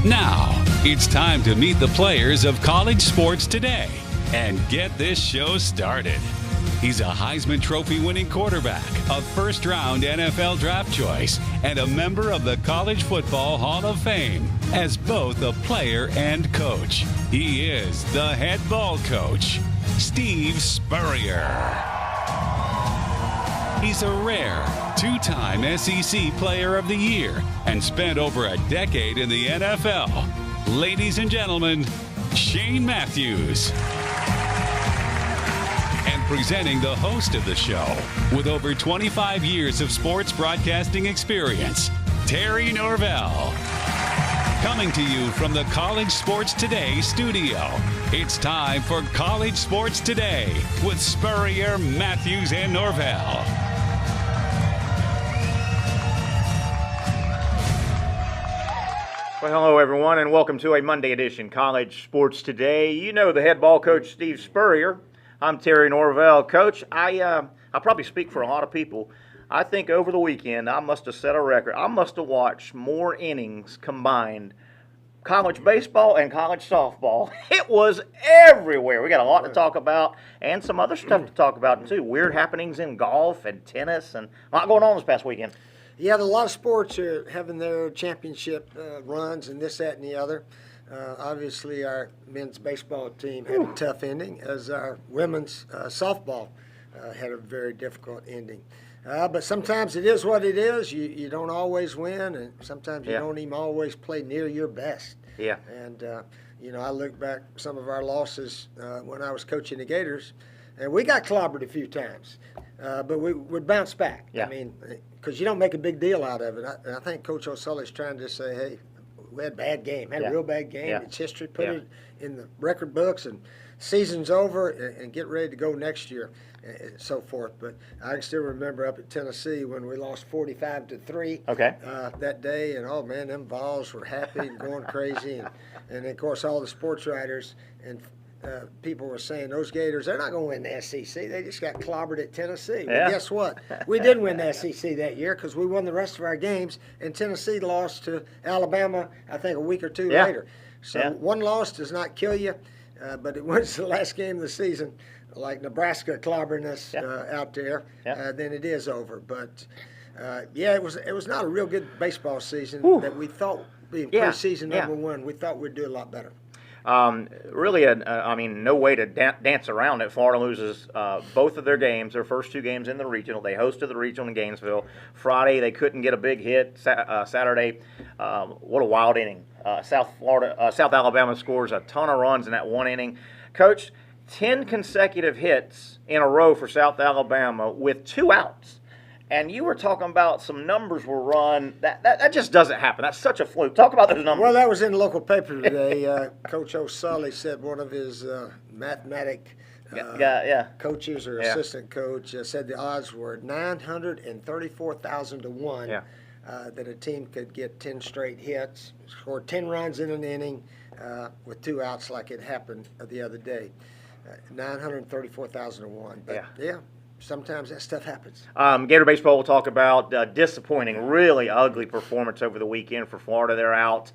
Now, it's time to meet the players of college sports today and get this show started. He's a Heisman Trophy winning quarterback, a first-round NFL draft choice, and a member of the College Football Hall of Fame as both a player and coach. He is the head ball coach, Steve Spurrier. He's a rare two-time SEC Player of the Year and spent over a decade in the NFL. Ladies and gentlemen, Shane Matthews. And presenting the host of the show, with over 25 years of sports broadcasting experience, Terry Norvell. Coming to you from the College Sports Today studio, it's time for College Sports Today with Spurrier, Matthews, and Norvell. Well, hello, everyone, and welcome to a Monday edition College Sports Today. You know the head ball coach, Steve Spurrier. I'm Terry Norvell. Coach, I probably speak for a lot of people. I think over the weekend I must have set a record. I must have watched more innings combined, college baseball and college softball. It was everywhere. We got a lot to talk about and some other stuff to talk about, too. Weird happenings in golf and tennis and a lot going on this past weekend. Yeah, a lot of sports are having their championship runs and this, that, and the other. Obviously, our men's baseball team had a tough ending, as our women's softball had a very difficult ending. But sometimes it is what it is. You don't always win, and sometimes you don't even always play near your best. Yeah. And, I look back some of our losses when I was coaching the Gators, and we got clobbered a few times. But we would bounce back. Yeah. I mean, because you don't make a big deal out of it. I think Coach O'Sully's trying to say, hey, we had a bad game, a real bad game. Yeah. It's history. Put it in the record books, and season's over, and get ready to go next year, and so forth. But I can still remember up at Tennessee when we lost 45-3 that day, and, oh, man, them Vols were happy and going crazy. And, of course, all the sports writers and people were saying those Gators, they're not going to win the SEC. They just got clobbered at Tennessee. Well, guess what? We did win the SEC that year because we won the rest of our games, and Tennessee lost to Alabama, I think, a week or two later. So one loss does not kill you, but it was the last game of the season, like Nebraska clobbering us out there, then it is over. But, it was not a real good baseball season that we thought, being preseason number one, we thought we'd do a lot better. Really, no way to dance around it. Florida loses both of their games, their first two games in the regional. They hosted the regional in Gainesville. Friday, they couldn't get a big hit. Saturday, what a wild inning. South Alabama scores a ton of runs in that one inning. Coach, 10 consecutive hits in a row for South Alabama with 2 outs. And you were talking about some numbers were run. That just doesn't happen. That's such a fluke. Talk about those numbers. Well, that was in the local paper today. Coach O'Sully said one of his mathematic coaches or assistant coach said the odds were 934,000 to 1 that a team could get 10 straight hits, score 10 runs in an inning with 2 outs like it happened the other day. 934,000 to 1. But, sometimes that stuff happens. Gator baseball we'll talk about. Disappointing, really ugly performance over the weekend for Florida. They're out.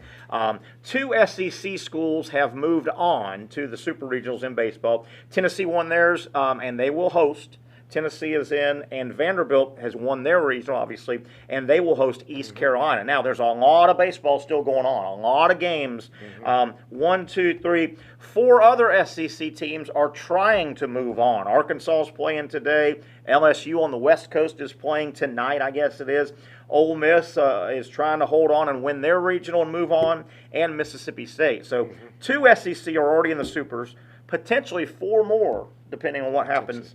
2 SEC schools have moved on to the Super Regionals in baseball. Tennessee won theirs, and they will host. Tennessee is in, and Vanderbilt has won their regional, obviously, and they will host East Carolina. Now, there's a lot of baseball still going on, a lot of games. 1, 2, 3, 4 other SEC teams are trying to move on. Arkansas is playing today. LSU on the West Coast is playing tonight, I guess it is. Ole Miss is trying to hold on and win their regional and move on, and Mississippi State. So 2 SEC are already in the Supers, potentially 4 more, depending on what happens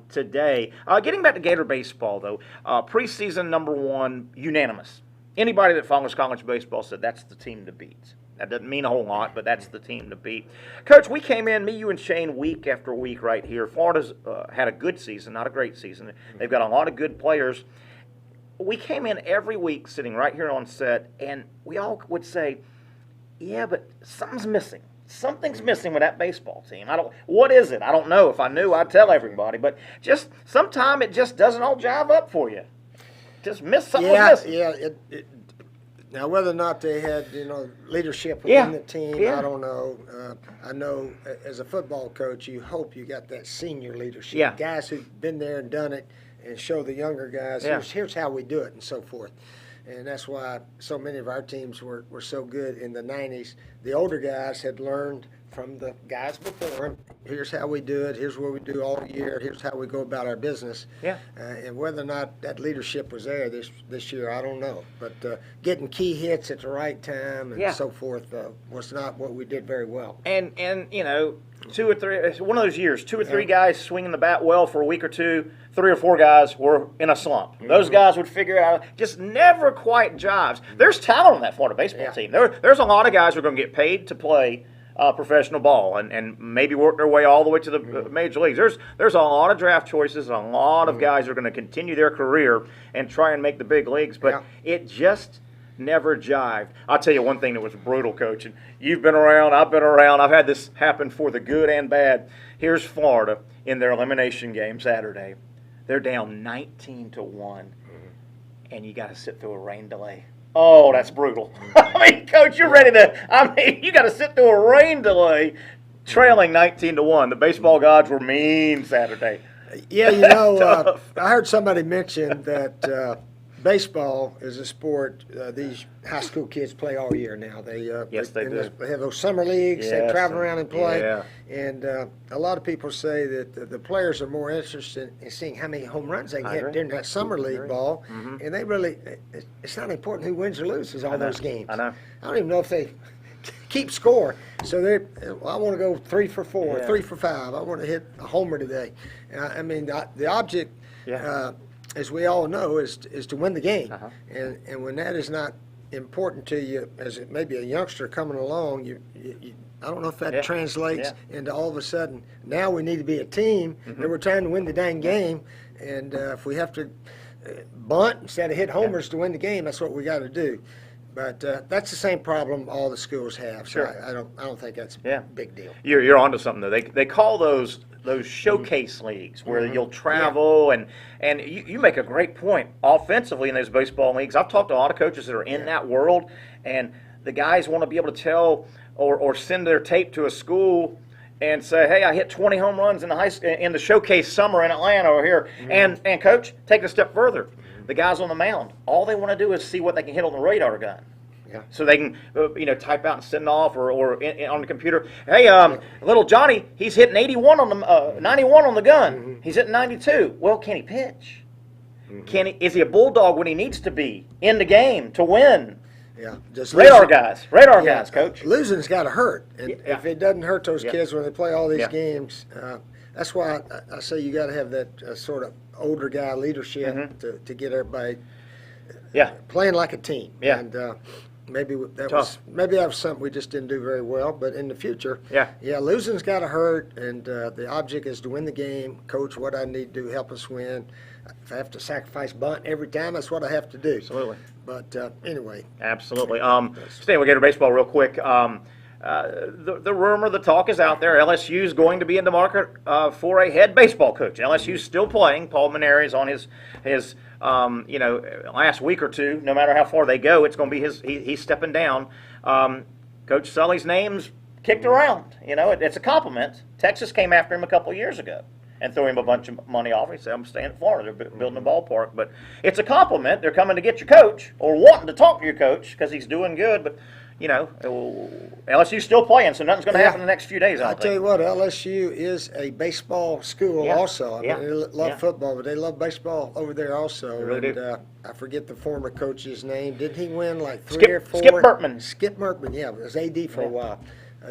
today. Getting back to Gator baseball, though, preseason number 1, unanimous. Anybody that follows college baseball said that's the team to beat. That doesn't mean a whole lot, but that's the team to beat. Coach, we came in, me, you, and Shane, week after week right here. Florida's had a good season, not a great season. They've got a lot of good players. We came in every week sitting right here on set, and we all would say, yeah, but something's missing. Something's missing with that baseball team. What is it? I don't know. If I knew, I'd tell everybody. But just sometime it just doesn't all jive up for you. Just miss something. Yeah, Now, whether or not they had, leadership within the team, I don't know. I know as a football coach, you hope you got that senior leadership, guys who've been there and done it, and show the younger guys, here's how we do it, and so forth. And that's why so many of our teams were so good in the 90s. The older guys had learned from the guys before them, here's how we do it, here's what we do all year, here's how we go about our business. And whether or not that leadership was there this year, I don't know. But getting key hits at the right time and so forth was not what we did very well. And 2 or 3, one of those years, 2 or 3 guys swinging the bat well for a week or two, 3 or 4 guys were in a slump. Those guys would figure it out, just never quite jives. There's talent on that Florida baseball team. There's a lot of guys who are going to get paid to play professional ball and maybe work their way all the way to the major leagues. There's a lot of draft choices and a lot of guys who are going to continue their career and try and make the big leagues, but it just never jived. I'll tell you one thing that was brutal, Coach, and you've been around, I've been around, I've had this happen for the good and bad. Here's Florida in their elimination game Saturday. They're down 19-1, and you got to sit through a rain delay. Oh, that's brutal. I mean, Coach, you're ready to – you got to sit through a rain delay trailing 19-1. The baseball gods were mean Saturday. Yeah, I heard somebody mention that baseball is a sport these high school kids play all year now. They do. They have those summer leagues. They travel around and play. And a lot of people say that the players are more interested in seeing how many home runs they can hit during that summer league ball. And they really, it's not important who wins or loses all those games. I know. I don't even know if they keep score. So I want to go 3 for 4, 3 for 5. I want to hit a homer today. I mean, the object, as we all know, is to win the game. And when that is not important to you, as maybe a youngster coming along, I don't know if that translates into all of a sudden, now we need to be a team, and we're trying to win the dang game, and if we have to bunt instead of hit homers to win the game, that's what we got to do. But that's the same problem all the schools have. So I don't think that's a big deal. You're onto something though. They call those showcase leagues where you'll travel and you make a great point. Offensively in those baseball leagues, I've talked to a lot of coaches that are in that world, and the guys want to be able to tell or send their tape to a school and say, hey, I hit 20 home runs in the showcase summer in Atlanta over here. And coach, take it a step further. The guys on the mound, all they want to do is see what they can hit on the radar gun. So they can, type out and send off or on the computer. Hey, little Johnny, he's hitting 91 on the 91 on the gun. He's hitting 92. Well, can he pitch? Is he a bulldog when he needs to be in the game to win? Just radar guys, Coach. Losing's got to hurt, and if it doesn't hurt those kids when they play all these games, that's why I say you got to have that sort of older guy leadership to get everybody playing like a team. And maybe that was something we just didn't do very well. But in the future, losing's got to hurt, and the object is to win the game. Coach, what I need to do help us win. If I have to sacrifice bunt every time, that's what I have to do. Absolutely. But anyway. Absolutely. Staying with Gator baseball real quick. The rumor, the talk is out there. LSU is going to be in the market for a head baseball coach. LSU's still playing. Paul Maneri is on his last week or two. No matter how far they go, it's going to be he's stepping down. Coach Sully's name's kicked around. It's a compliment. Texas came after him a couple of years ago and threw him a bunch of money off. He said, I'm staying in Florida. They're building a ballpark. But it's a compliment. They're coming to get your coach or wanting to talk to your coach because he's doing good. But LSU's still playing, so nothing's going to happen in the next few days. I'll tell you what, LSU is a baseball school also. I mean, they love football, but they love baseball over there also. They really do. I forget the former coach's name. Didn't he win like 3 or 4? Skip Bertman. Skip Bertman, it was AD for a while.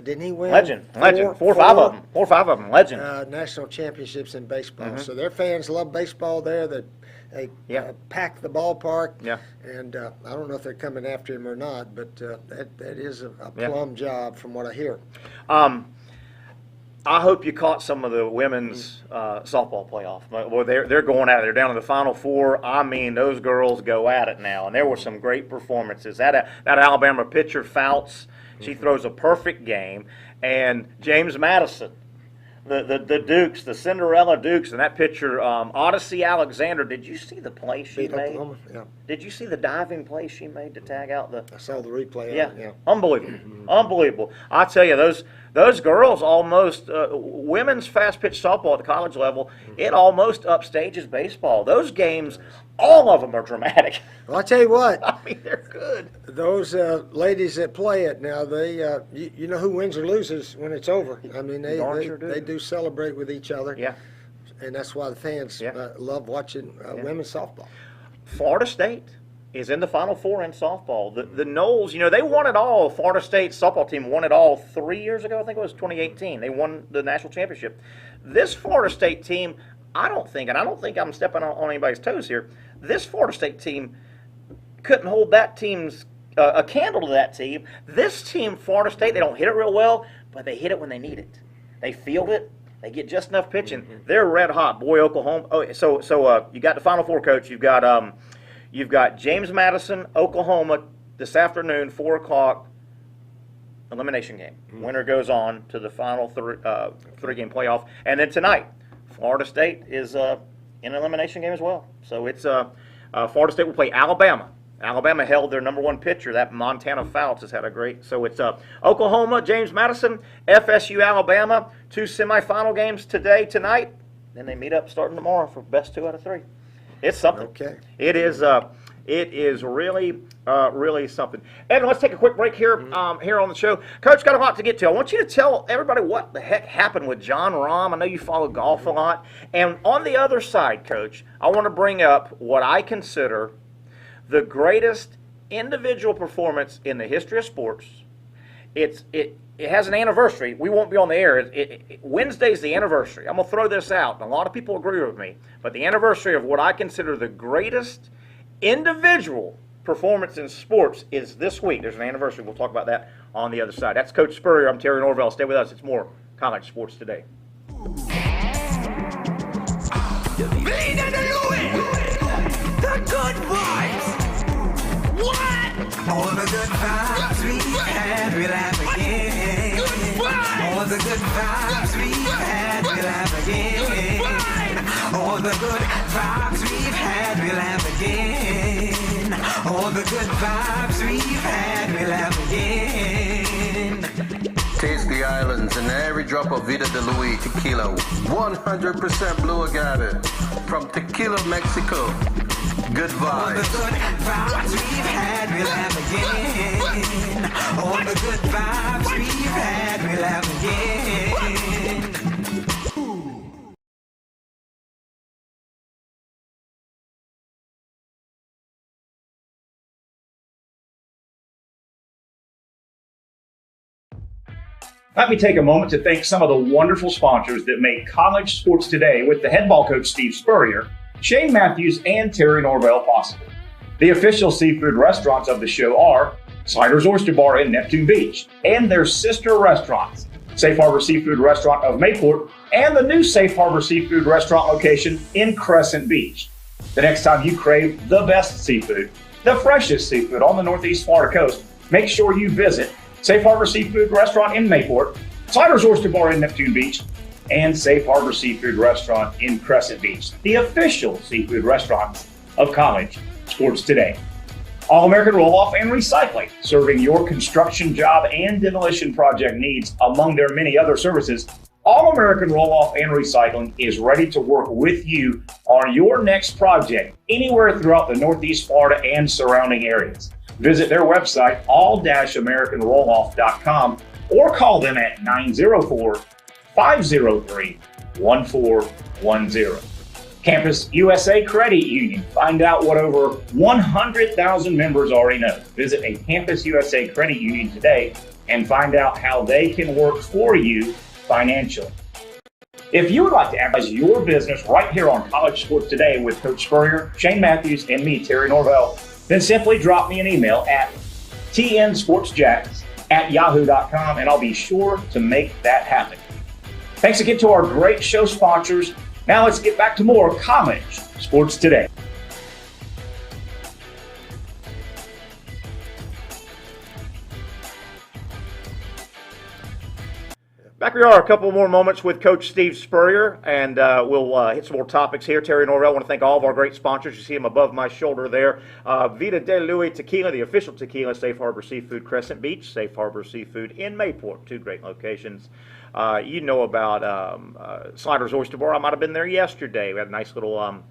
Didn't he win? Legend. 4 or 5 of them. Legend. National championships in baseball. So their fans love baseball there. They pack the ballpark. And I don't know if they're coming after him or not, but that is a plum job from what I hear. I hope you caught some of the women's softball playoff. Well, they're going at it. They're down to the Final Four. I mean, those girls go at it now, and there were some great performances. That Alabama pitcher, Fouts, she throws a perfect game, and James Madison, the Dukes, the Cinderella Dukes, and that pitcher, Odyssey Alexander. Did you see the play she made? Did you see the diving play she made to tag out the? I saw the replay. Yeah, unbelievable, unbelievable. I tell you, those girls almost women's fast pitch softball at the college level. It almost upstages baseball. Those games, all of them are dramatic. Well, I tell you what. I mean, they're good. Those ladies that play it now, they you know who wins or loses when it's over. I mean, they do celebrate with each other. Yeah. And that's why the fans love watching women's softball. Florida State is in the Final Four in softball. The Noles, you know, they won it all. Florida State's softball team won it all 3 years ago. I think it was 2018. They won the national championship. This Florida State team, I don't think I'm stepping on anybody's toes here, this Florida State team couldn't hold that team's a candle to that team. This team, Florida State, they don't hit it real well, but they hit it when they need it. They field it. They get just enough pitching. They're red hot. Boy, Oklahoma. Oh, so you got the Final Four, Coach. You've got James Madison, Oklahoma this afternoon, 4:00 elimination game. Winner goes on to the final three-game playoff, and then tonight, Florida State is in an elimination game as well. So it's Florida State will play Alabama. Alabama held their number one pitcher. That Montana Fouts has had a great. So it's Oklahoma, James Madison, FSU, Alabama. 2 semifinal games tonight. Then they meet up starting tomorrow for best 2 out of 3. It's something. Okay. It is really something. Evan, let's take a quick break here here on the show. Coach, got a lot to get to. I want you to tell everybody what the heck happened with John Rahm. I know you follow golf a lot. And on the other side, Coach, I want to bring up what I consider the greatest individual performance in the history of sports. It has an anniversary. We won't be on the air. Wednesday's the anniversary. I'm going to throw this out, and a lot of people agree with me, but the anniversary of what I consider the greatest individual performance in sports is this week. There's an anniversary. We'll talk about that on the other side. That's Coach Spurrier. I'm Terry Norvell. Stay with us. It's more College Sports Today. The good vibes. What? All the good vibes we had, we'll have again. Good vibes. All the good vibes we've had, we'll have again. All the good vibes we've had, we'll have again. All the good vibes we've had, we'll have again. Taste the islands and every drop of Vida de Luis tequila. 100% blue agave from Tequila, Mexico. Good vibes. All the good vibes we've had, we'll have again. All the good vibes we've had, we'll have again. Let me take a moment to thank some of the wonderful sponsors that make College Sports Today with the head ball coach Steve Spurrier, Shane Matthews, and Terry Norvell possible. The official seafood restaurants of the show are Sliders Oyster Bar in Neptune Beach and their sister restaurants, Safe Harbor Seafood Restaurant of Mayport and the new Safe Harbor Seafood Restaurant location in Crescent Beach. The next time you crave the best seafood, the freshest seafood on the Northeast Florida coast, make sure you visit Safe Harbor Seafood Restaurant in Mayport, Sliders Oyster Bar in Neptune Beach, and Safe Harbor Seafood Restaurant in Crescent Beach, the official seafood restaurants of College Sports Today. All-American Roll-Off and Recycling, serving your construction job and demolition project needs among their many other services. All-American Roll-Off and Recycling is ready to work with you on your next project anywhere throughout the Northeast Florida and surrounding areas. Visit their website, all-americanrolloff.com, or call them at 904-503-1410. Campus USA Credit Union. Find out what over 100,000 members already know. Visit a Campus USA Credit Union today and find out how they can work for you financially. If you would like to advertise your business right here on College Sports Today with Coach Spurrier, Shane Matthews, and me, Terry Norvell, then simply drop me an email at tnsportsjacks@yahoo.com, and I'll be sure to make that happen. Thanks again to our great show sponsors. Now let's get back to more College Sports Today. Back we are, a couple more moments with Coach Steve Spurrier, and we'll hit some more topics here. Terry Norvell, I want to thank all of our great sponsors. You see them above my shoulder there. Vida de Louis Tequila, the official tequila, Safe Harbor Seafood, Crescent Beach, Safe Harbor Seafood in Mayport, 2 great locations. You know about Sliders Oyster Bar. I might have been there yesterday. We had a nice little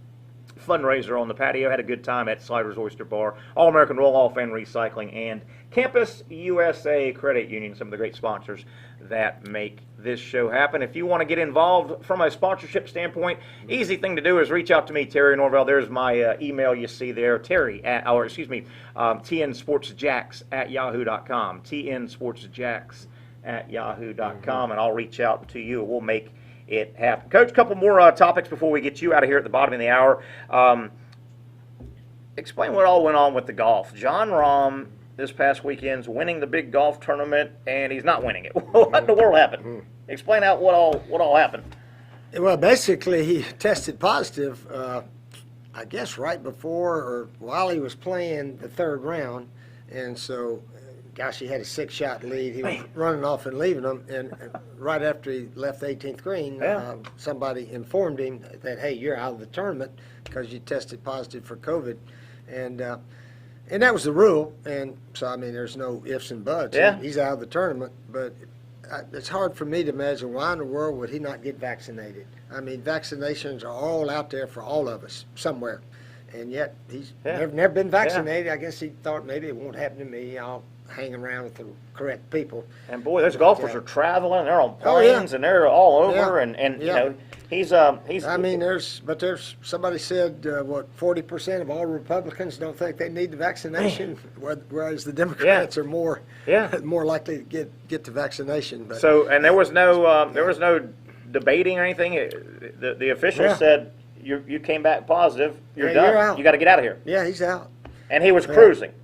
fundraiser on the patio. Had a good time at Sliders Oyster Bar. All-American Roll-Off and Recycling, and Campus USA Credit Union, some of the great sponsors that make this show happen. If you want to get involved from a sponsorship standpoint, easy thing to do is reach out to me, Terry Norvell. There's my email you see there, tnsportsjacks@yahoo.com, tnsportsjacks@yahoo.com, and I'll reach out to you. We'll make it happen. Coach, a couple more topics before we get you out of here at the bottom of the hour. Explain what all went on with the golf. John Rahm this past weekend's winning the big golf tournament, and he's not winning it. What in the world happened? Explain out what all happened. Well, basically, he tested positive, I guess, right before or while he was playing the 3rd round, and so, gosh, he had a 6-shot lead. He was running off and leaving them, and right after he left the 18th green, somebody informed him that, hey, you're out of the tournament because you tested positive for COVID, and that was the rule, and so, I mean, there's no ifs and buts. Yeah. He's out of the tournament, but it's hard for me to imagine why in the world would he not get vaccinated. I mean, vaccinations are all out there for all of us somewhere, and yet he's never been vaccinated. I guess he thought maybe it won't happen to me. I'll hang around with the correct people. And boy, those golfers are traveling. They're on planes and they're all over. And you know, he's. I mean, there's somebody said 40% of all Republicans don't think they need the vaccination, whereas the Democrats are more likely to get the vaccination. But, so, and there was no debating or anything. The official said you came back positive. You're done. You're out. You got to get out of here. Yeah, he's out. And he was cruising.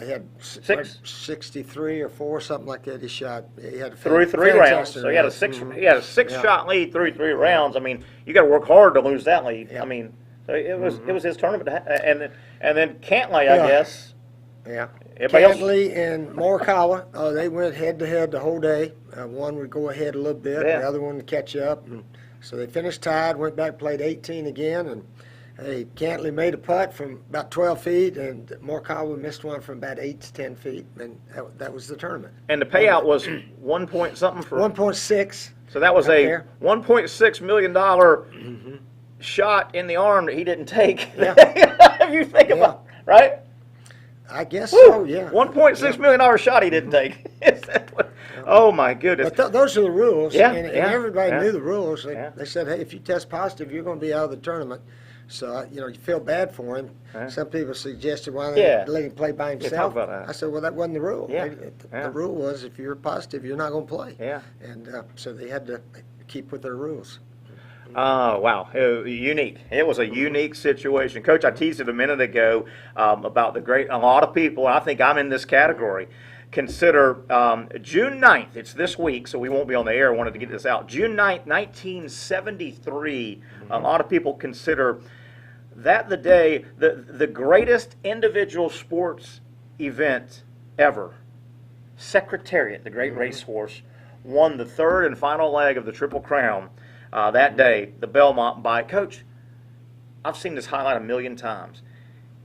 He had 63 or 4, something like that. He shot. He had through 3 rounds. So he had a 6-shot lead through 3 rounds. I mean, you got to work hard to lose that lead. I mean, so it was his tournament, and then Cantley, I guess. Yeah. Cantley and Morikawa, they went head to head the whole day. One would go ahead a little bit, the other one would catch up, and so they finished tied. Went back, played 18 again, and. Hey, Cantley made a putt from about 12 feet, and Morikawa missed one from about 8 to 10 feet, and that was the tournament. And the payout was 1 point something for 1.6. So that was a $1.6 million shot in the arm that he didn't take. Yeah. If you think about it, right? I guess so. Yeah. $1.6 million shot he didn't take. Oh my goodness! But those are the rules. And everybody knew the rules. They said, hey, if you test positive, you're going to be out of the tournament. So, you feel bad for him. Some people suggested, why don't let him play by himself? Talk about that. I said, well, that wasn't the rule. The rule was if you're positive, you're not going to play. And so they had to keep with their rules. Oh, wow. Unique. It was a unique situation. Coach, I teased it a minute ago about a lot of people, and I think I'm in this category, consider June 9th, it's this week, so we won't be on the air. I wanted to get this out. June 9th, 1973, a lot of people consider that the day, the greatest individual sports event ever. Secretariat, the great racehorse, won the 3rd and final leg of the Triple Crown that day, the Belmont by, Coach, I've seen this highlight a million times.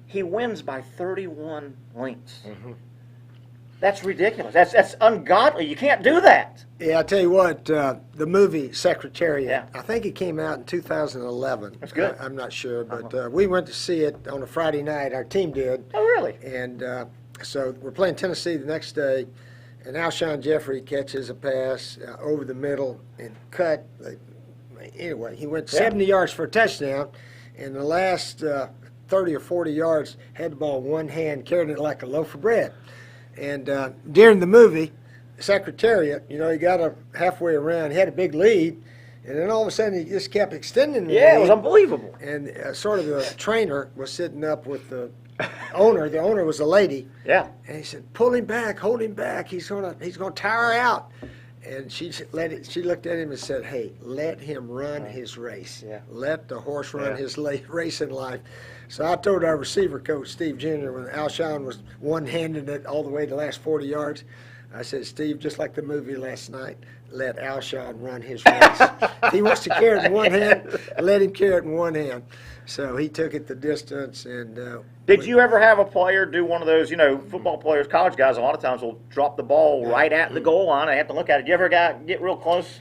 He wins by 31 lengths. That's ridiculous. That's ungodly. You can't do that. Yeah, I tell you what, the movie Secretariat, I think it came out in 2011. That's good. I'm not sure, but we went to see it on a Friday night. Our team did. Oh, really? And so we're playing Tennessee the next day, and Alshon Jeffrey catches a pass over the middle and cut. Anyway, he went 70 yards for a touchdown, and the last 30 or 40 yards had the ball in one hand, carrying it like a loaf of bread. And during the movie, Secretariat, he got halfway around. He had a big lead, and then all of a sudden he just kept extending the lead. It was unbelievable. And sort of the trainer was sitting up with the owner. The owner was a lady. Yeah. And he said, "Pull him back, hold him back. He's gonna tire out." And she looked at him and said, "Hey, let him run his race. Let the horse run his race in life." So I told our receiver coach, Steve Jr., when Alshon was one-handing it all the way to the last 40 yards, I said, Steve, just like the movie last night, let Alshon run his race. If he wants to carry it in one hand, let him carry it in one hand. So he took it the distance. And did you ever have a player do one of those, football players, college guys, a lot of times will drop the ball right at the goal line. I have to look at it. Did you ever get real close?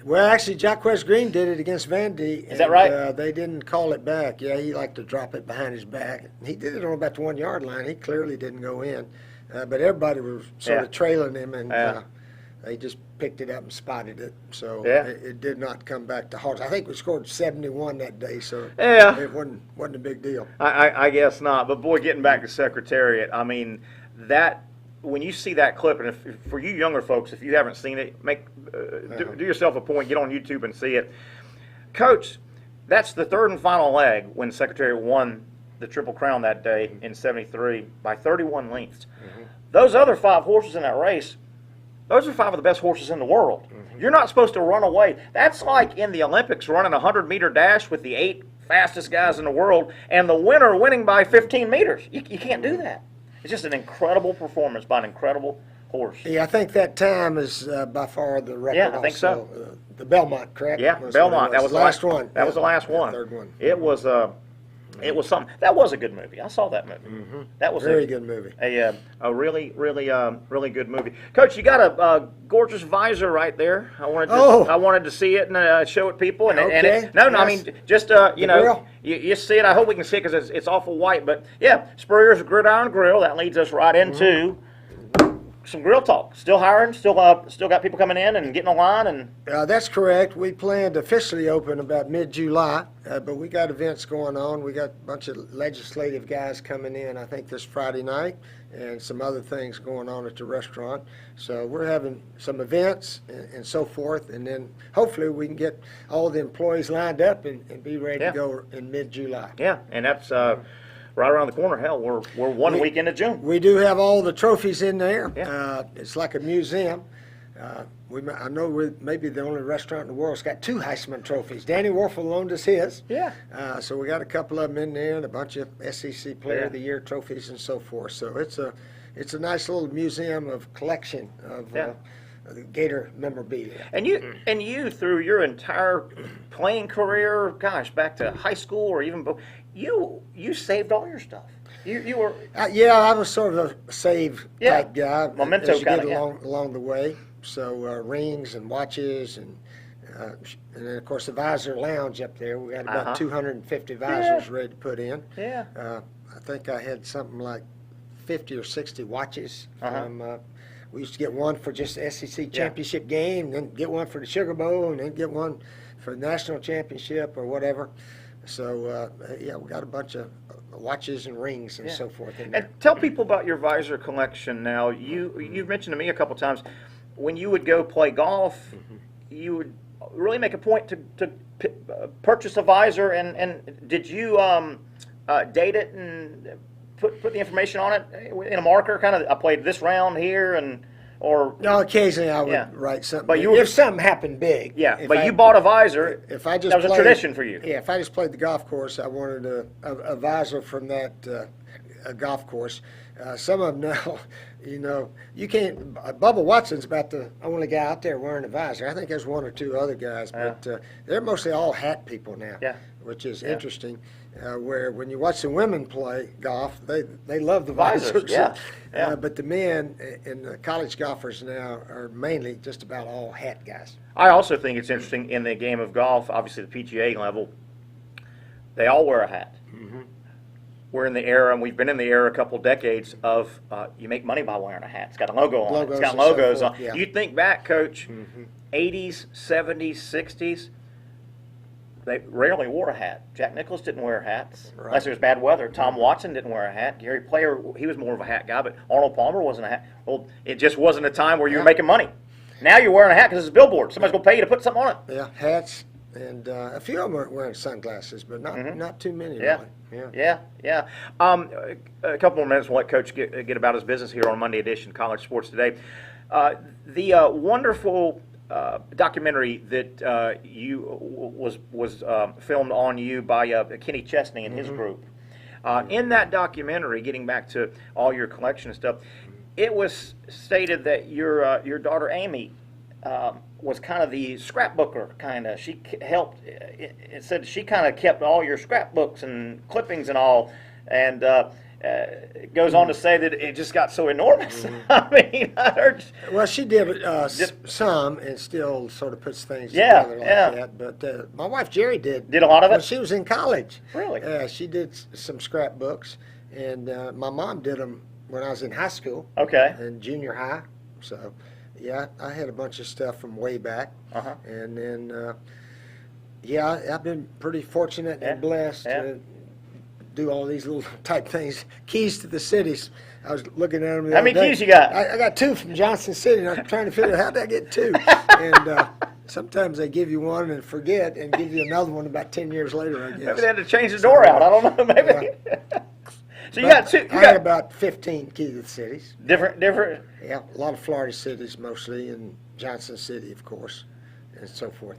Well, actually, Jacquez Green did it against Vandy. Is that right? They didn't call it back. Yeah, he liked to drop it behind his back. He did it on about the 1 yard line. He clearly didn't go in. But everybody was sort of trailing him, and they just picked it up and spotted it. So it did not come back to Hawks. I think we scored 71 that day, so it wasn't a big deal. I guess not. But, boy, getting back to Secretariat, I mean, when you see that clip, and for you younger folks, if you haven't seen it, do yourself a point, get on YouTube and see it. Coach, that's the third and final leg when Secretariat won the Triple Crown that day in '73 by 31 lengths. Those other 5 horses in that race, those are 5 of the best horses in the world. You're not supposed to run away. That's like in the Olympics running a 100-meter dash with the 8 fastest guys in the world and the winner winning by 15 meters. You can't do that. It's just an incredible performance by an incredible horse. Yeah, I think that time is by far the record. Yeah, I think so. The Belmont, correct? Yeah, Belmont. That was the last one. That was the last one. Third one. It was something. That was a good movie. I saw that movie. That was very good movie. A really good movie. Coach, you got a gorgeous visor right there. I wanted to see it and show it people. And I mean, just you see it. I hope we can see it because it's awful white. But yeah, Spurrier's Gridiron Grill. That leads us right into some grill talk. Still hiring. Still got people coming in and getting a line. And that's correct. We plan to officially open about mid-July, but we got events going on. We got a bunch of legislative guys coming in, I think, this Friday night, and some other things going on at the restaurant. So we're having some events and so forth, and then hopefully we can get all the employees lined up and be ready to go in mid-July. Yeah, and that's right around the corner. Hell, we're 1 week into June. We do have all the trophies in there. Yeah. It's like a museum. I know we're maybe the only restaurant in the world that's got 2 Heisman trophies. Danny Warfel loaned us his. Yeah. So we got a couple of them in there and a bunch of SEC Player of the Year trophies and so forth. So it's a nice little museum of collection of Gator memorabilia. And you through your entire playing career, gosh, back to high school or even you saved all your stuff. You were I was sort of a save type guy. Memento as you kind get of along the way. So rings and watches and then of course the visor lounge up there. We got about 250 visors ready to put in. Yeah. I think I had something like 50 or 60 watches from. We used to get one for just the SEC championship game, then get one for the Sugar Bowl, and then get one for the national championship or whatever. So, we got a bunch of watches and rings and so forth in there. And tell people about your visor collection now. You've mentioned to me a couple times, when you would go play golf, you would really make a point to purchase a visor. And did you date it and put the information on it in a marker? Kind of, I played this round here No, occasionally I would write something. But if something happened big. Yeah, but you bought a visor. If I just that was a tradition for you. Yeah, if I just played the golf course, I wanted a visor from that golf course. Some of them now, you can't. Bubba Watson's about the only guy out there wearing a visor. I think there's 1 or 2 other guys, but they're mostly all hat people now, which is interesting. Where when you watch the women play golf, they love the visors. But the men and the college golfers now are mainly just about all hat guys. I also think it's interesting in the game of golf, obviously the PGA level, they all wear a hat. We're in the era, and we've been in the era a couple decades of you make money by wearing a hat. It's got a logo on it. It's got logos on it. You think back, Coach, 80s, 70s, 60s, they rarely wore a hat. Jack Nicklaus didn't wear hats unless it was bad weather. Tom Watson didn't wear a hat. Gary Player, he was more of a hat guy, but Arnold Palmer wasn't a hat. Well, it just wasn't a time where you were making money. Now you're wearing a hat because it's a billboard. Somebody's going to pay you to put something on it. Yeah, hats. And a few of them are wearing sunglasses, but not too many. Yeah. Really. Yeah. A couple more minutes. We'll let Coach get about his business here on Monday edition College Sports Today. The wonderful documentary that was filmed on you by Kenny Chesney and his group. In that documentary, getting back to all your collection and stuff, it was stated that your daughter Amy was kind of the scrapbooker, kind of. She helped. It said she kind of kept all your scrapbooks and clippings and all, and it goes on to say that it just got so enormous. I mean, I heard. Well, she did some, and still sort of puts things together like that. But my wife Jerry did a lot of it when she was in college. Really? She did some scrapbooks, and my mom did them when I was in high school. Okay. And junior high. So, yeah, I had a bunch of stuff from way back. And then, I've been pretty fortunate and blessed to do all these little type things. Keys to the cities. I was looking at them the How other many day. keys you got? I got 2 from Johnson City, and I'm trying to figure out how did I get 2. And sometimes they give you one and forget, and give you another one about 10 years later, I guess. Maybe they had to change the door out. I don't know. Maybe. So you got 2. I got about 15 keys to the cities. Different. Yeah, a lot of Florida cities mostly, and Johnson City, of course, and so forth.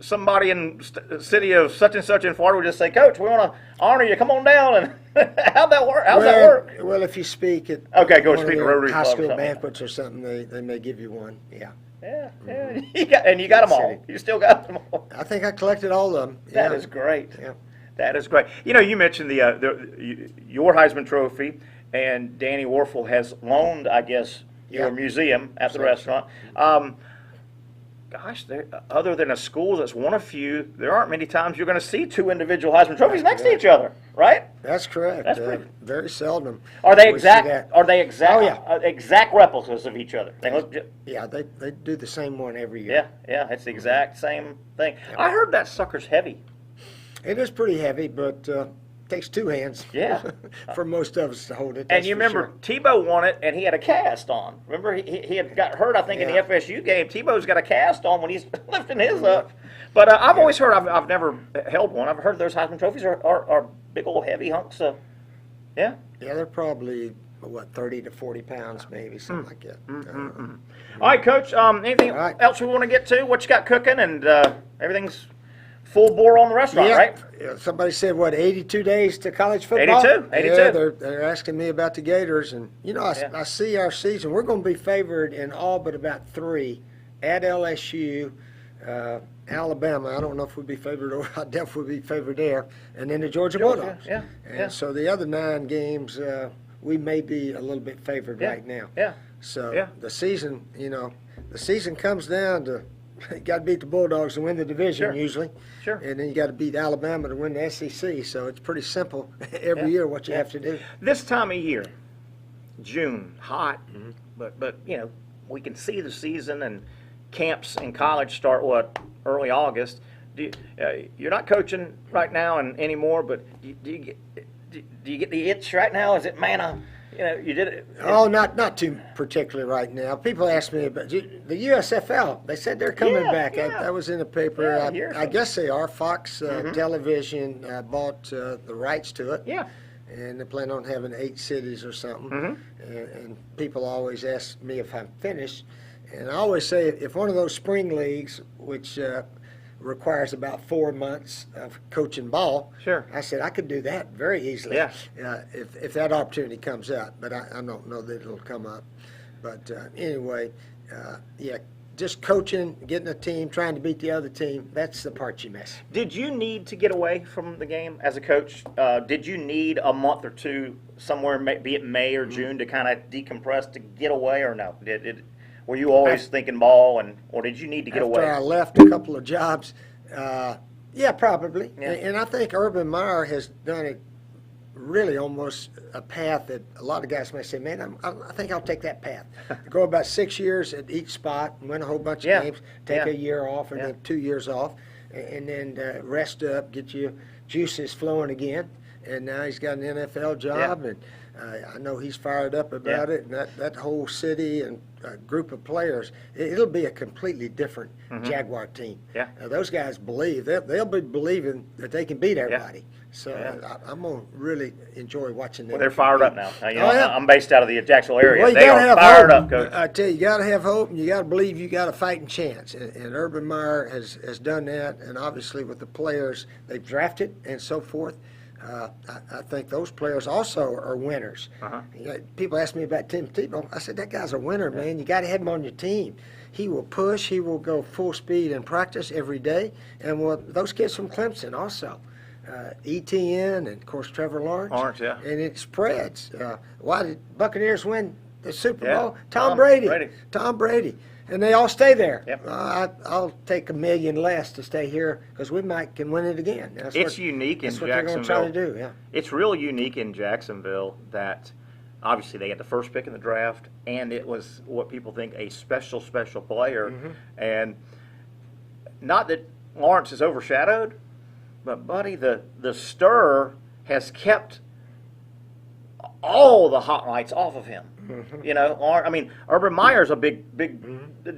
Somebody in the city of such and such in Florida would just say, "Coach, we want to honor you. Come on down." And how'd that work? How's that work? Well, if you speak at go one speak of their Rotary high Club or school something. banquets or something, they may give you one. Yeah. Yeah. You got them all. You still got them all. I think I collected all of them. That is great. Yeah. That is great. You mentioned your Heisman Trophy, and Danny Warfel has loaned, I guess, your museum at the restaurant. Gosh, other than a school that's one of few, there aren't many times you're going to see 2 individual Heisman trophies next to each other, right? That's correct. That's pretty. Very seldom. Are they exact? Oh, yeah. Exact replicas of each other? They look. Yeah, they do the same one every year. Yeah, it's the exact same thing. I heard that sucker's heavy. It is pretty heavy, but takes 2 hands. Yeah. For most of us to hold it. And you remember Tebow won it, and he had a cast on. Remember, he had got hurt, I think, in the FSU game. Tebow's got a cast on when he's lifting his up. But I've always heard, I've never held one. I've heard those Heisman trophies are big old heavy hunks of, Yeah, they're probably, 30 to 40 pounds maybe, something like that. All right, Coach, anything else we want to get to? What you got cooking? And everything's full bore on the restaurant, right? Yeah, somebody said, 82 days to college football? 82. Yeah, they're asking me about the Gators. And, I see our season. We're going to be favored in all but about 3 at LSU, Alabama. I don't know if we'll be favored, or I definitely will be favored there. And then the Georgia Bulldogs. So the other 9 games, we may be a little bit favored right now. So the season, the season comes down to, you got to beat the Bulldogs to win the division usually. And then you got to beat Alabama to win the SEC. So it's pretty simple every year what you have to do. This time of year, June, hot, but we can see the season, and camps in college start early August. You're not coaching right now and anymore, but do you get the itch right now? Is it you did it? Oh, not too particularly right now. People ask me about the USFL. They said they're coming back. That was in the paper. I guess they are. Fox Television bought the rights to it. And they plan on having 8 cities or something. And people always ask me if I'm finished. And I always say, if one of those spring leagues, which requires about 4 months of coaching ball, I said I could do that very easily if that opportunity comes up. But I don't know that it'll come up. But anyway, just coaching, getting a team, trying to beat the other team, that's the part you miss. Did you need to get away from the game as a coach? Did you need a month or 2 somewhere, be it May or June, to kind of decompress, to get away, or no? Were you always thinking ball, or did you need to get away? After I left a couple of jobs, probably. And I think Urban Meyer has done it really almost a path that a lot of guys may say, man, I think I'll take that path. Go about 6 years at each spot, win a whole bunch of games, take a year off, and then 2 years off, and then rest up, get your juices flowing again. And now he's got an NFL job, and I know he's fired up about it. And that whole city and group of players, it'll be a completely different Jaguar team. Those guys believe. They'll be believing that they can beat everybody. So I'm going to really enjoy watching them. Well, they're fired up now. I'm based out of the Jacksonville area. Well, they are fired up, Coach. I tell you, you got to have hope, and you got to believe you got a fighting chance. And Urban Meyer has done that, and obviously with the players they've drafted and so forth, I think those players also are winners. People ask me about Tim Tebow. I said, that guy's a winner, man. You got to have him on your team. He will push. He will go full speed in practice every day. And those kids from Clemson also. ETN and, of course, Trevor Lawrence. And it spreads. Why did Buccaneers win the Super Bowl? Tom Brady. Tom Brady. And they all stay there. I'll take $1 million less to stay here because we can win it again. It's unique in Jacksonville. That's what they're going to try to do, It's really unique in Jacksonville that obviously they had the first pick in the draft, and it was what people think a special player. And not that Lawrence is overshadowed, but, buddy, the stir has kept all the hot lights off of him. You know, I mean, Urban Meyer's a big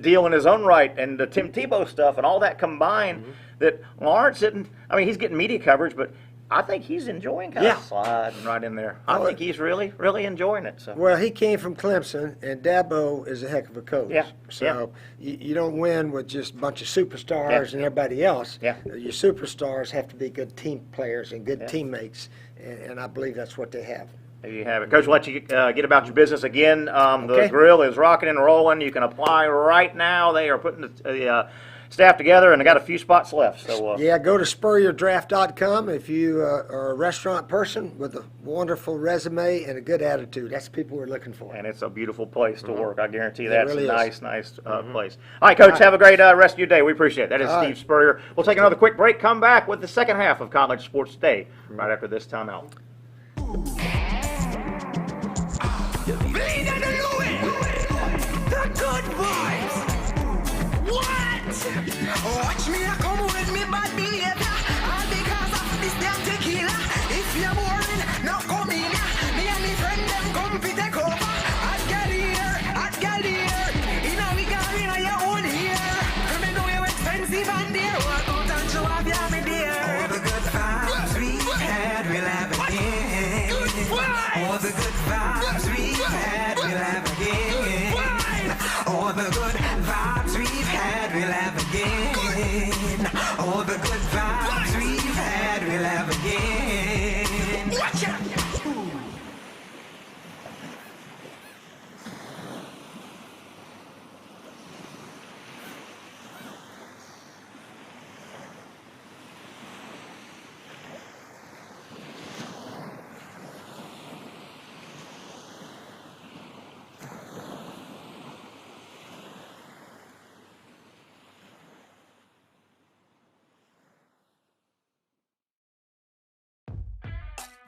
deal in his own right, and the Tim Tebow stuff and all that combined, that Lawrence didn't. I mean, he's getting media coverage, but I think he's enjoying kind of sliding right in there. I think he's really enjoying it. So. Well, he came from Clemson, and Dabo is a heck of a coach. So you don't win with just a bunch of superstars and everybody else. Your superstars have to be good team players and good teammates, and I believe that's what they have. There you have it. Coach, we'll let you get about your business again. The grill is rocking and rolling. You can apply right now. They are putting the staff together, and they got a few spots left. So go to SpurrierDraft.com if you are a restaurant person with a wonderful resume and a good attitude. That's the people we're looking for. And it's a beautiful place to work. I guarantee that's really a nice place. All right, Coach, have a great rest of your day. We appreciate it. That is Steve Spurrier. We'll take another quick break, come back with the second half of College Sports Today right after this timeout. The good vibes. What? Watch me, I come with me bad behavior. All because of this damn tequila. If you're boring, no come in. Me and me friend them come fi take over. Hot girl here. You know we got in your own here. Come and know you're expensive and dear. Walk out and show off, yeah, me dear. All the good vibes we had, we'll have again. All the good vibes we had, we'll have again. All the good vibes we've had, we'll have again. All the good vibes we've had, we'll have again. Watch out!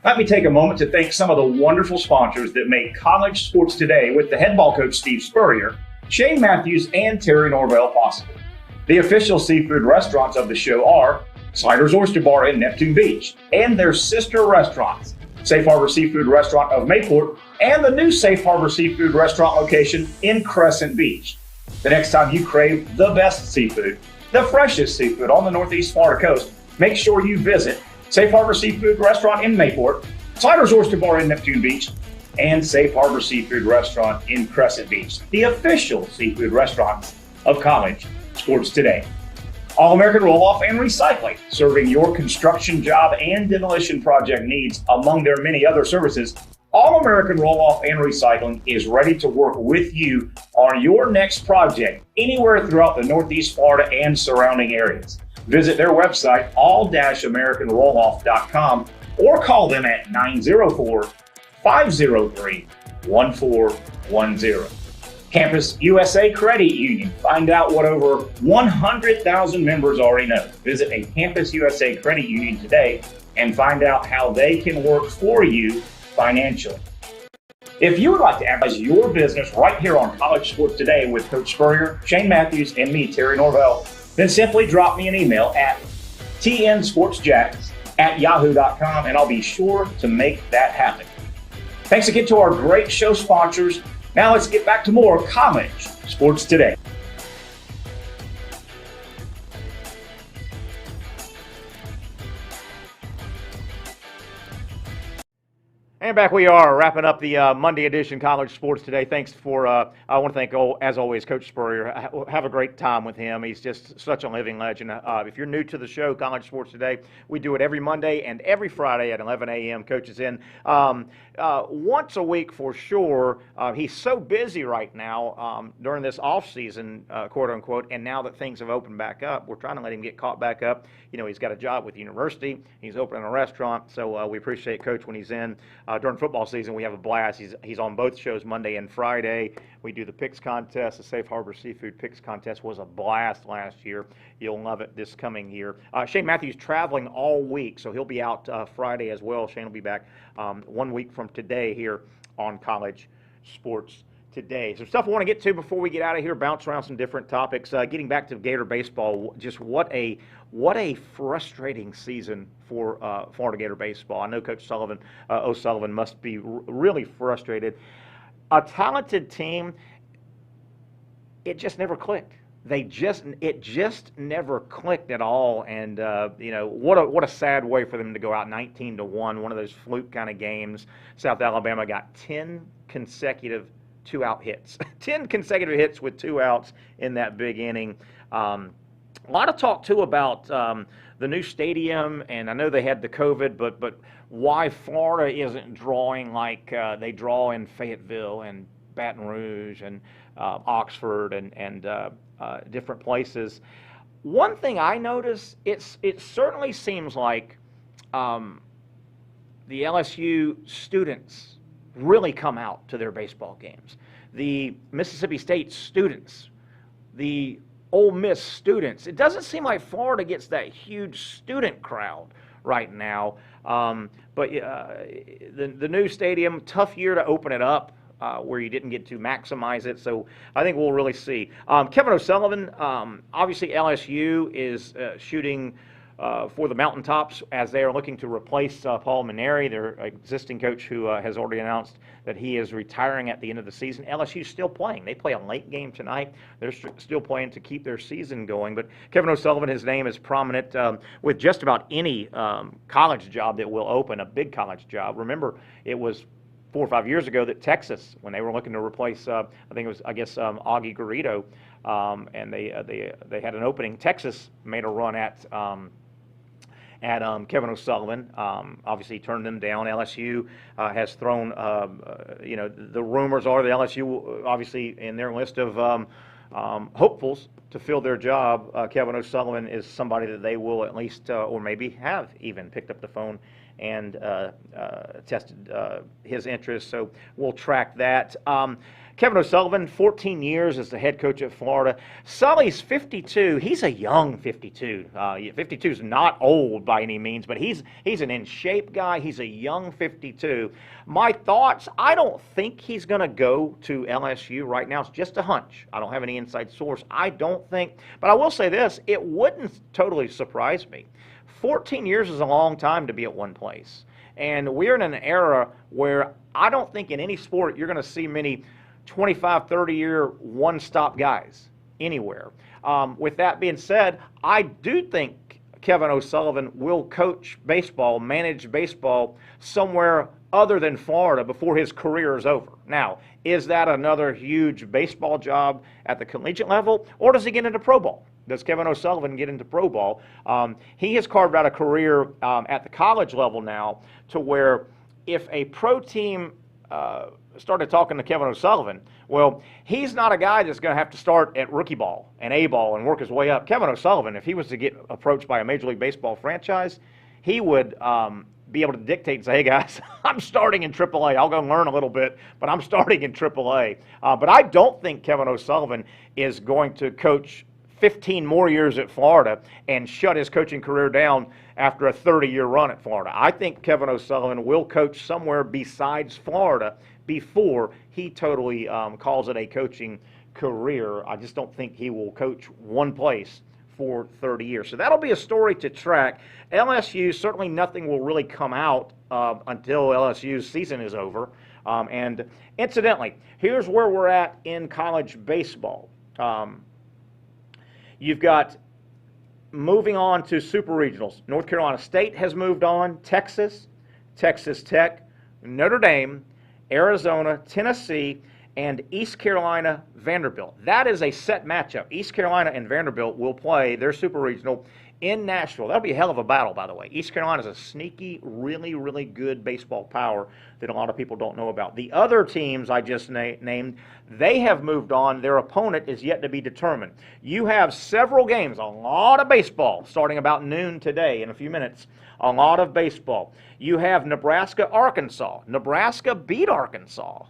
Let me take a moment to thank some of the wonderful sponsors that make College Sports Today with the head ball coach Steve Spurrier, Shane Matthews, and Terry Norvell possible. The official seafood restaurants of the show are Sliders Oyster Bar in Neptune Beach and their sister restaurants, Safe Harbor Seafood Restaurant of Mayport and the new Safe Harbor Seafood Restaurant location in Crescent Beach. The next time you crave the best seafood, the freshest seafood on the Northeast Florida coast, make sure you visit Safe Harbor Seafood Restaurant in Mayport, Sliders Oyster Bar in Neptune Beach, and Safe Harbor Seafood Restaurant in Crescent Beach, the official seafood restaurants of College Sports Today. All-American Roll-Off and Recycling, serving your construction job and demolition project needs among their many other services. All-American Roll-Off and Recycling is ready to work with you on your next project anywhere throughout the Northeast Florida and surrounding areas. Visit their website, all-americanrolloff.com, or call them at 904-503-1410. Campus USA Credit Union. Find out what over 100,000 members already know. Visit a Campus USA Credit Union today and find out how they can work for you financially. If you would like to advertise your business right here on College Sports Today with Coach Spurrier, Shane Matthews, and me, Terry Norvell, then simply drop me an email at tnsportsjacks@yahoo.com, and I'll be sure to make that happen. Thanks again to our great show sponsors. Now let's get back to more College Sports Today. And back we are, wrapping up the Monday edition College Sports Today. Thanks for, I want to thank, as always, Coach Spurrier. Have a great time with him. He's just such a living legend. If you're new to the show, College Sports Today, we do it every Monday and every Friday at 11 a.m. Coach is in once a week for sure. He's so busy right now during this off season, quote unquote, and now that things have opened back up, we're trying to let him get caught back up. You know, he's got a job with the university. He's opening a restaurant, so we appreciate Coach when he's in. During football season, we have a blast. He's on both shows Monday and Friday. We do the picks contest. The Safe Harbor Seafood Picks contest was a blast last year. You'll love it this coming year. Shane Matthews traveling all week, so he'll be out Friday as well. Shane will be back 1 week from today here on College Sports Today. So stuff I want to get to before we get out of here, bounce around some different topics. Getting back to Gator baseball, just what a frustrating season for Florida Gator baseball. I know Coach O'Sullivan must be really frustrated. A talented team, it just never clicked. It just never clicked at all, and what a sad way for them to go out 19-1. One of those fluke kind of games. South Alabama got 10 consecutive two-out hits. 10 consecutive hits with 2 outs in that big inning. A lot of talk, too, about the new stadium, and I know they had the COVID, but why Florida isn't drawing like they draw in Fayetteville and Baton Rouge and Oxford and different places. One thing I notice, it certainly seems like the LSU students really come out to their baseball games. The Mississippi State students, the Ole Miss students. It doesn't seem like Florida gets that huge student crowd right now. But the new stadium, tough year to open it up, where you didn't get to maximize it. So I think we'll really see. Kevin O'Sullivan, obviously LSU is shooting for the mountaintops as they are looking to replace Paul Maneri, their existing coach, who has already announced that he is retiring at the end of the season. LSU's still playing. They play a late game tonight. They're still playing to keep their season going. But Kevin O'Sullivan, his name is prominent with just about any college job that will open, a big college job. Remember, it was 4 or 5 years ago that Texas, when they were looking to replace, Augie Garrido, and they had an opening. Texas made a run at Kevin O'Sullivan. Obviously turned them down. LSU has thrown, the rumors are that LSU, obviously in their list of hopefuls to fill their job, Kevin O'Sullivan is somebody that they will at least, or maybe have even picked up the phone and tested his interest. So we'll track that. Kevin O'Sullivan, 14 years as the head coach at Florida. Sully's 52. He's a young 52. 52 is not old by any means, but he's an in-shape guy. He's a young 52. My thoughts, I don't think he's going to go to LSU right now. It's just a hunch. I don't have any inside source. I don't think, but I will say this, it wouldn't totally surprise me. 14 years is a long time to be at one place. And we're in an era where I don't think in any sport you're going to see many 25, 30-year one-stop guys anywhere. With that being said, I do think Kevin O'Sullivan will coach baseball, manage baseball somewhere other than Florida before his career is over. Now, is that another huge baseball job at the collegiate level, or does he get into pro ball? Does Kevin O'Sullivan get into pro ball? He has carved out a career at the college level now to where if a pro team started talking to Kevin O'Sullivan, well, he's not a guy that's going to have to start at rookie ball and A ball and work his way up. Kevin O'Sullivan, if he was to get approached by a Major League Baseball franchise, he would be able to dictate and say, hey, guys, I'm starting in AAA. I'll go learn a little bit, but I'm starting in AAA. But I don't think Kevin O'Sullivan is going to coach 15 more years at Florida and shut his coaching career down after a 30-year run at Florida. I think Kevin O'Sullivan will coach somewhere besides Florida before he totally calls it a coaching career. I just don't think he will coach one place for 30 years. So that'll be a story to track. LSU, certainly nothing will really come out until LSU's season is over. And incidentally, here's where we're at in college baseball. You've got moving on to super regionals. North Carolina State has moved on. Texas Tech, Notre Dame, Arizona, Tennessee, and East Carolina, Vanderbilt. That is a set matchup. East Carolina and Vanderbilt will play their Super Regional in Nashville. That'll be a hell of a battle, by the way. East Carolina is a sneaky, really, really good baseball power that a lot of people don't know about. The other teams I just named, they have moved on. Their opponent is yet to be determined. You have several games, a lot of baseball, starting about noon today in a few minutes. A lot of baseball. You have Nebraska, Arkansas. Nebraska beat Arkansas.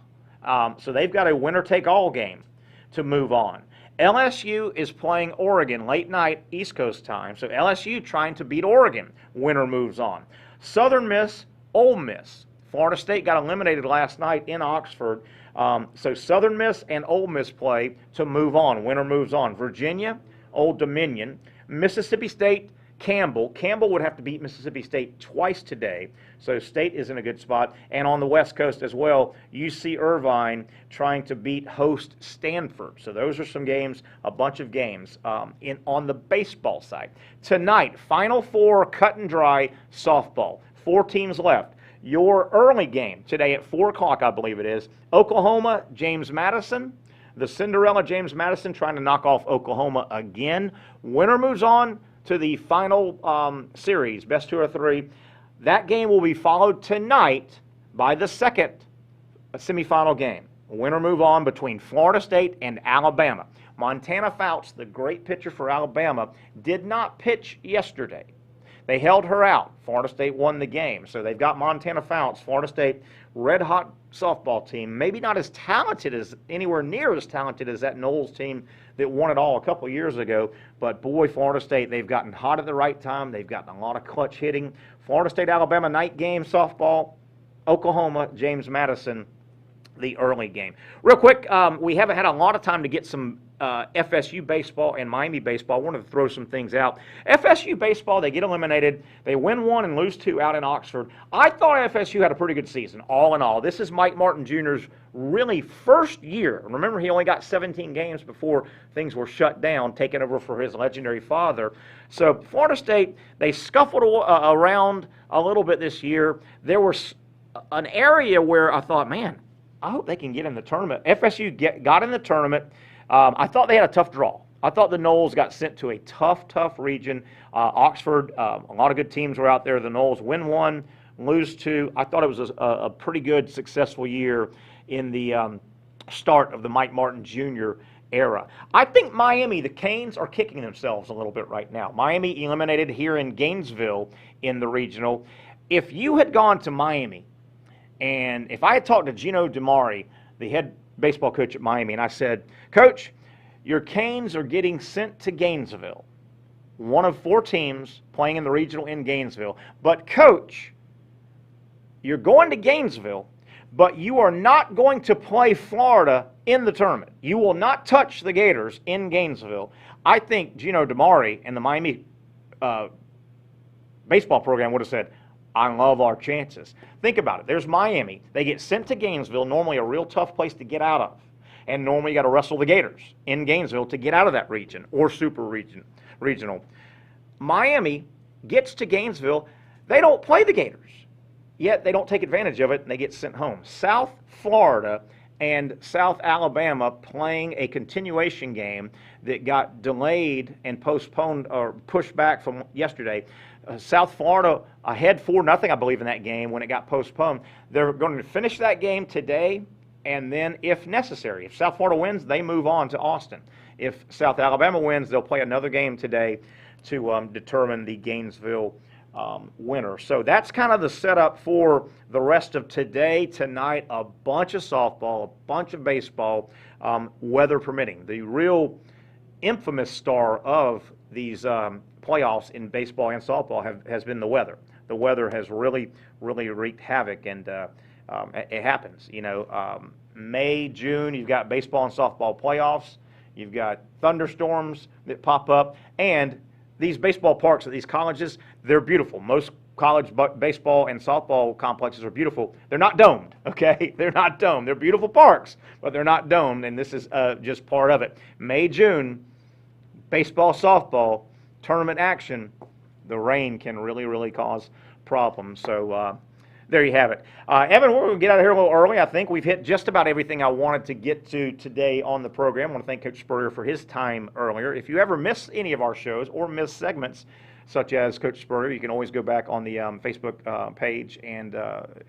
So they've got a winner-take-all game to move on. LSU is playing Oregon late night East Coast time. So LSU trying to beat Oregon. Winner moves on. Southern Miss, Ole Miss. Florida State got eliminated last night in Oxford. So Southern Miss and Ole Miss play to move on. Winner moves on. Virginia, Old Dominion. Mississippi State, Campbell. Campbell would have to beat Mississippi State twice today, so State is in a good spot. And on the West Coast as well, UC Irvine trying to beat host Stanford. So those are some games, a bunch of games on the baseball side. Tonight, Final Four cut and dry softball. 4 teams left. Your early game today at 4 o'clock, I believe it is, Oklahoma, James Madison. The Cinderella James Madison trying to knock off Oklahoma again. Winner moves on to the final series, best 2 or 3. That game will be followed tonight by the second semifinal game. Winner move on between Florida State and Alabama. Montana Fouts, the great pitcher for Alabama, did not pitch yesterday. They held her out. Florida State won the game. So they've got Montana Fouts, Florida State, red-hot softball team. Maybe not as talented as, anywhere near as talented as that Knowles team that won it all a couple years ago. But boy, Florida State, they've gotten hot at the right time. They've gotten a lot of clutch hitting. Florida State, Alabama night game softball. Oklahoma, James Madison, the early game. Real quick, we haven't had a lot of time to get some FSU baseball and Miami baseball. I wanted to throw some things out. FSU baseball, they get eliminated. They win 1 and lose 2 out in Oxford. I thought FSU had a pretty good season, all in all. This is Mike Martin Jr.'s really first year. Remember, he only got 17 games before things were shut down, taking over for his legendary father. So Florida State, they scuffled around a little bit this year. There was an area where I thought, man, I hope they can get in the tournament. FSU got in the tournament. I thought they had a tough draw. I thought the Noles got sent to a tough region. Oxford, a lot of good teams were out there. The Noles win 1, lose 2. I thought it was a pretty good, successful year in the start of the Mike Martin Jr. era. I think Miami, the Canes, are kicking themselves a little bit right now. Miami eliminated here in Gainesville in the regional. If you had gone to Miami, and if I had talked to Gino DiMare, the head baseball coach at Miami, and I said, Coach, your Canes are getting sent to Gainesville, one of 4 teams playing in the regional in Gainesville. But, Coach, you're going to Gainesville, but you are not going to play Florida in the tournament. You will not touch the Gators in Gainesville. I think Gino DiMare and the Miami baseball program would have said, I love our chances. Think about it. There's Miami. They get sent to Gainesville, normally a real tough place to get out of. And normally you got to wrestle the Gators in Gainesville to get out of that region or super regional. Miami gets to Gainesville. They don't play the Gators. Yet they don't take advantage of it, and they get sent home. South Florida and South Alabama playing a continuation game that got delayed and postponed or pushed back from yesterday. South Florida ahead 4-0, I believe, in that game when it got postponed. They're going to finish that game today, and then, if necessary, if South Florida wins, they move on to Austin. If South Alabama wins, they'll play another game today to determine the Gainesville winner. So that's kind of the setup for the rest of today, tonight. A bunch of softball, a bunch of baseball, weather permitting. The real infamous star of these playoffs in baseball and softball has been the weather. The weather has really wreaked havoc, and it happens. You know, May, June, you've got baseball and softball playoffs. You've got thunderstorms that pop up, and these baseball parks at these colleges, they're beautiful. Most college baseball and softball complexes are beautiful. They're not domed, okay? They're not domed. They're beautiful parks, but they're not domed, and this is just part of it. May, June, baseball, softball, tournament action, the rain can really cause problems. So there you have it. Evan, we're going to get out of here a little early. I think we've hit just about everything I wanted to get to today on the program. I want to thank Coach Spurrier for his time earlier. If you ever miss any of our shows or miss segments, such as Coach Spurrier, you can always go back on the Facebook page and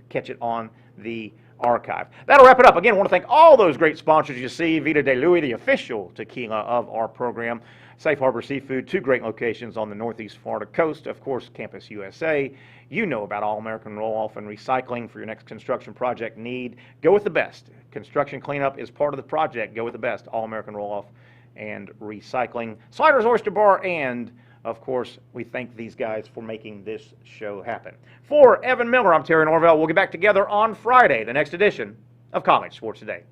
catch it on the archive. That'll wrap it up. Again, I want to thank all those great sponsors you see. Vida de Louis, the official tequila of our program. Safe Harbor Seafood, 2 great locations on the Northeast Florida coast. Of course, Campus USA. You know about All-American Roll-Off and Recycling for your next construction project need. Go with the best. Construction cleanup is part of the project. Go with the best. All-American Roll-Off and Recycling. Sliders Oyster Bar, and of course, we thank these guys for making this show happen. For Evan Miller, I'm Terry Norvell. We'll get back together on Friday, the next edition of College Sports Today.